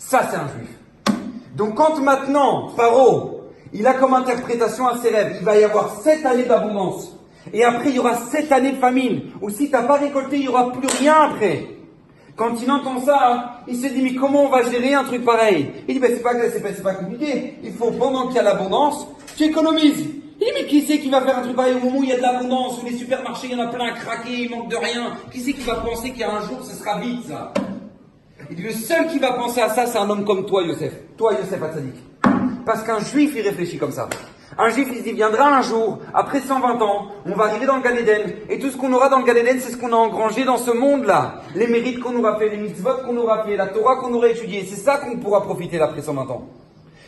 Ça, c'est un juif. Donc quand maintenant, Pharaon, il a comme interprétation à ses rêves, il va y avoir 7 années d'abondance. Et après, il y aura 7 années de famine. Ou si tu n'as pas récolté, il n'y aura plus rien après. Quand il entend ça, il se dit, mais comment on va gérer un truc pareil? Il dit, ben, c'est pas compliqué. Il faut, pendant qu'il y a l'abondance, tu économises. Il dit, mais qui c'est qui va faire un truc pareil au moment où il y a de l'abondance, où les supermarchés, il y en a plein à craquer, il manque de rien? Qui c'est qui va penser qu'il y a un jour, ce sera vite, ça? Il dit, le seul qui va penser à ça, c'est un homme comme toi, Yosef. Toi, Yosef Hatzadik. Parce qu'un juif, il réfléchit comme ça. Un juif, il se dit, viendra un jour, après 120 ans, on va arriver dans le Gan Eden, et tout ce qu'on aura dans le Gan Eden, c'est ce qu'on a engrangé dans ce monde-là. Les mérites qu'on aura fait, les mitzvot qu'on aura fait, la Torah qu'on aura étudiée, c'est ça qu'on pourra profiter là, après 120 ans.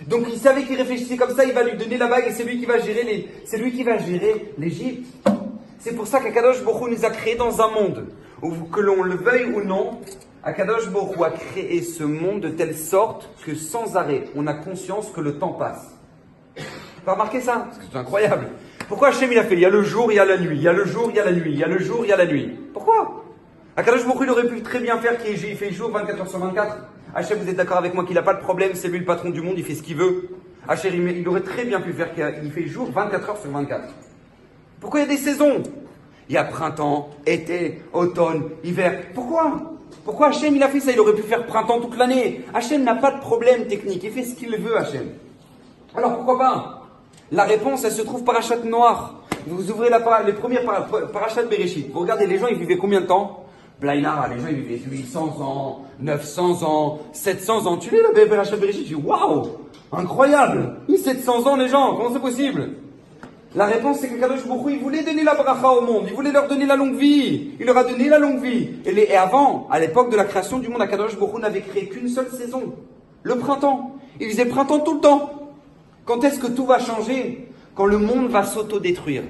Donc il savait qu'il réfléchissait comme ça, il va lui donner la bague, et c'est lui qui va gérer l'Égypte. C'est pour ça qu'Akadosh Baruch Hu nous a créés dans un monde, où que l'on le veuille ou non, Akadosh Baruch Hu a créé ce monde de telle sorte que sans arrêt, on a conscience que le temps passe. Vous avez remarqué ça? Parce que c'est incroyable. Pourquoi Hachem il a fait? Il y a le jour, il y a la nuit. Il y a le jour, il y a la nuit. Il y a le jour, il y a la nuit. Pourquoi? Akadosh Baruch Hu, il aurait pu très bien faire qu'il fait jour 24 heures sur 24. Hachem, vous êtes d'accord avec moi qu'il n'a pas de problème, c'est lui le patron du monde, il fait ce qu'il veut. Hachem, il aurait très bien pu faire qu'il fait jour 24 heures sur 24. Pourquoi il y a des saisons? Il y a printemps, été, automne, hiver. Pourquoi Hachem il a fait ça? Il aurait pu faire printemps toute l'année. Hachem n'a pas de problème technique, il fait ce qu'il veut, Hachem. Alors pourquoi pas? La réponse, elle se trouve parachat noir. Vous ouvrez les premières parachat de Bereshit. Vous regardez, les gens, ils vivaient combien de temps? Blaïna, les gens, ils vivaient 800 ans, 900 ans, 700 ans. Tu lis la parachat de Bereshit, tu dis, waouh, incroyable. 700 ans, les gens, comment c'est possible? La réponse, c'est que Kadosh Baruch Hu, il voulait donner la bracha au monde. Il voulait leur donner la longue vie. Il leur a donné la longue vie. Et avant, à l'époque de la création du monde, Kadosh Baruch Hu n'avait créé qu'une seule saison. Le printemps. Il faisait printemps tout le temps. Quand est-ce que tout va changer? Quand le monde va s'autodétruire.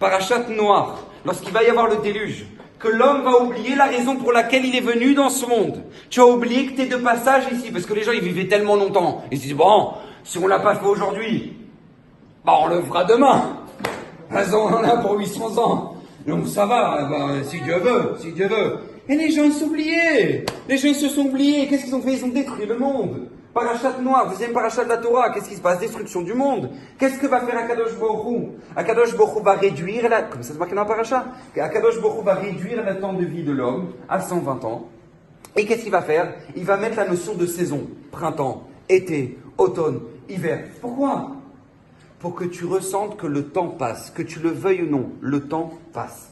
Parachat noir, lorsqu'il va y avoir le déluge, que l'homme va oublier la raison pour laquelle il est venu dans ce monde. Tu as oublié que tu es de passage ici, parce que les gens ils vivaient tellement longtemps. Ils se disent, bon, si on ne l'a pas fait aujourd'hui, on le fera demain. On en a pour 800 ans. Donc ça va, si Dieu veut. Et les gens ils s'oubliaient. Les gens ils se sont oubliés. Qu'est-ce qu'ils ont fait? Ils ont détruit le monde. Parachat noir, deuxième parachat de la Torah, qu'est-ce qui se passe? Destruction du monde. Qu'est-ce que va faire Akadosh Baruch Hu? Akadosh Baruch Hu va réduire comme ça se marque dans le parachat, Akadosh Baruch Hu va réduire le temps de vie de l'homme à 120 ans. Et qu'est-ce qu'il va faire? Il va mettre la notion de saison. Printemps, été, automne, hiver. Pourquoi? Pour que tu ressentes que le temps passe, que tu le veuilles ou non, le temps passe.